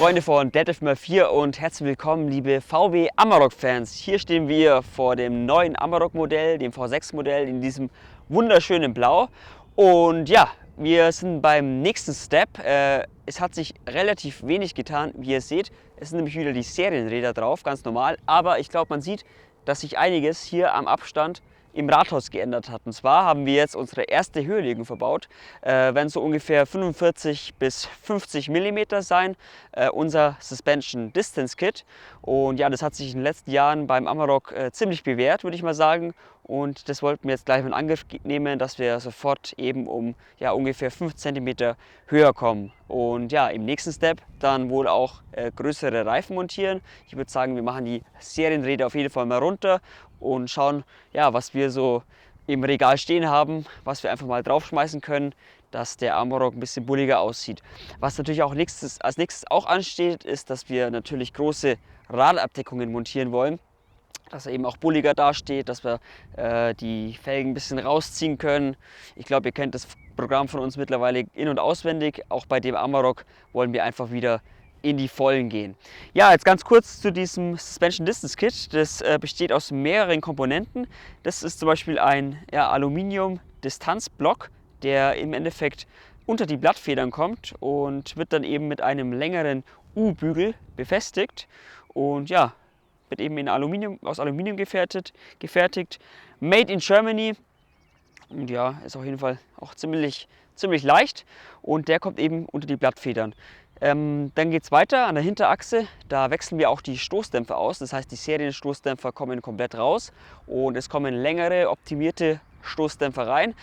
Freunde von Deadlift 4 und herzlich willkommen, liebe VW Amarok-Fans. Hier stehen wir vor dem neuen Amarok-Modell, dem V6-Modell in diesem wunderschönen Blau. Und ja, wir sind beim nächsten Step. Es hat sich relativ wenig getan, wie ihr seht. Es sind nämlich wieder die Serienräder drauf, ganz normal. Aber ich glaube, man sieht, dass sich einiges hier am Abstand im Rathaus geändert hat. Und zwar haben wir jetzt unsere erste Höhenlegung verbaut. Werden so ungefähr 45 bis 50 mm sein, unser Suspension Distance Kit. Und ja, das hat sich in den letzten Jahren beim Amarok ziemlich bewährt, würde ich mal sagen. Und das wollten wir jetzt gleich in Angriff nehmen, dass wir sofort eben um ja, ungefähr 5 cm höher kommen. Und ja, im nächsten Step dann wohl auch größere Reifen montieren. Ich würde sagen, wir machen die Serienräder auf jeden Fall mal runter und schauen, ja, was wir so im Regal stehen haben, was wir einfach mal draufschmeißen können, dass der Amarok ein bisschen bulliger aussieht. Was natürlich auch als nächstes auch ansteht, ist, dass wir natürlich große Radabdeckungen montieren wollen, dass er eben auch bulliger dasteht, dass wir die Felgen ein bisschen rausziehen können. Ich glaube, ihr kennt das Programm von uns mittlerweile in- und auswendig. Auch bei dem Amarok wollen wir einfach wieder in die Vollen gehen. Ja, jetzt ganz kurz zu diesem Suspension Distance Kit. Das besteht aus mehreren Komponenten. Das ist zum Beispiel ein Aluminium-Distanzblock, der im Endeffekt unter die Blattfedern kommt und wird dann eben mit einem längeren U-Bügel befestigt. Und ja, wird eben aus Aluminium gefertigt. Made in Germany. Und ja, ist auf jeden Fall auch ziemlich leicht. Und der kommt eben unter die Blattfedern. Dann geht es weiter an der Hinterachse. Da wechseln wir auch die Stoßdämpfer aus. Das heißt, die Serienstoßdämpfer kommen komplett raus und es kommen längere, optimierte Stoßdämpfer rein.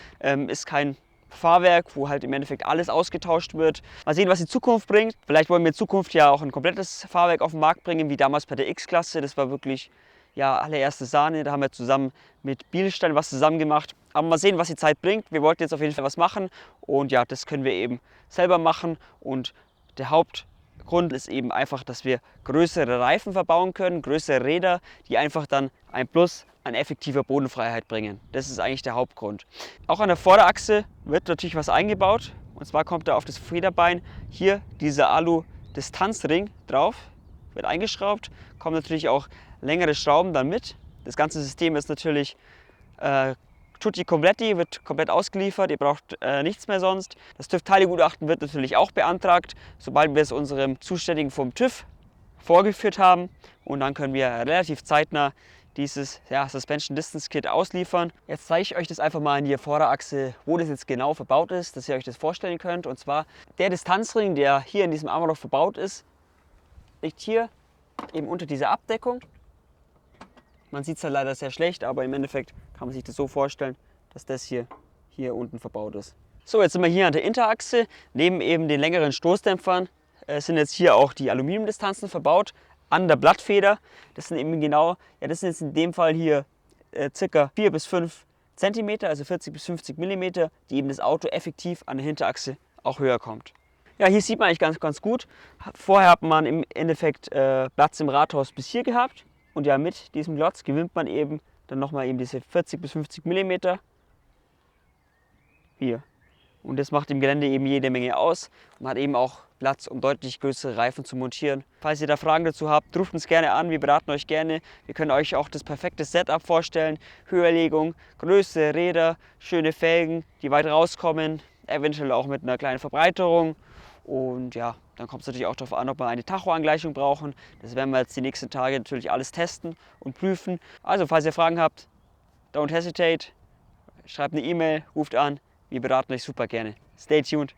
Ist kein Fahrwerk, wo halt im Endeffekt alles ausgetauscht wird. Mal sehen, was die Zukunft bringt. Vielleicht wollen wir in Zukunft ja auch ein komplettes Fahrwerk auf den Markt bringen, wie damals bei der X-Klasse. Das war wirklich ja, allererste Sahne. Da haben wir zusammen mit Bielstein was zusammen gemacht. Aber mal sehen, was die Zeit bringt. Wir wollten jetzt auf jeden Fall was machen und ja, das können wir eben selber machen. Und der Hauptgrund ist eben einfach, dass wir größere Reifen verbauen können, größere Räder, die einfach dann ein Plus an effektiver Bodenfreiheit bringen. Das ist eigentlich der Hauptgrund. Auch an der Vorderachse wird natürlich was eingebaut. Und zwar kommt da auf das Federbein hier dieser Alu-Distanzring drauf, wird eingeschraubt, kommen natürlich auch längere Schrauben dann mit. Das ganze System ist natürlich tutti completi, wird komplett ausgeliefert, ihr braucht nichts mehr sonst. Das TÜV-Teilegutachten wird natürlich auch beantragt, sobald wir es unserem Zuständigen vom TÜV vorgeführt haben. Und dann können wir relativ zeitnah dieses Suspension Distance Kit ausliefern. Jetzt zeige ich euch das einfach mal in der Vorderachse, wo das jetzt genau verbaut ist, dass ihr euch das vorstellen könnt. Und zwar der Distanzring, der hier in diesem Amarok verbaut ist, liegt hier eben unter dieser Abdeckung. Man sieht es halt leider sehr schlecht, aber im Endeffekt kann man sich das so vorstellen, dass das hier unten verbaut ist. So, jetzt sind wir hier an der Hinterachse. Neben eben den längeren Stoßdämpfern sind jetzt hier auch die Aluminiumdistanzen verbaut an der Blattfeder. Das sind eben genau, ja, das sind jetzt in dem Fall hier ca. 4 bis 5 cm, also 40 bis 50 mm, die eben das Auto effektiv an der Hinterachse auch höher kommt. Ja, hier sieht man eigentlich ganz gut. Vorher hat man im Endeffekt Platz im Rathaus bis hier gehabt. Und ja, mit diesem Klotz gewinnt man eben dann nochmal eben diese 40 bis 50 mm hier. Und das macht im Gelände eben jede Menge aus. Man hat eben auch Platz, um deutlich größere Reifen zu montieren. Falls ihr da Fragen dazu habt, ruft uns gerne an, wir beraten euch gerne. Wir können euch auch das perfekte Setup vorstellen. Höherlegung, Größe, Räder, schöne Felgen, die weit rauskommen, eventuell auch mit einer kleinen Verbreiterung. Und ja, dann kommt es natürlich auch darauf an, ob wir eine Tachoangleichung brauchen. Das werden wir jetzt die nächsten Tage natürlich alles testen und prüfen. Also, falls ihr Fragen habt, don't hesitate, schreibt eine E-Mail, ruft an. Wir beraten euch super gerne. Stay tuned.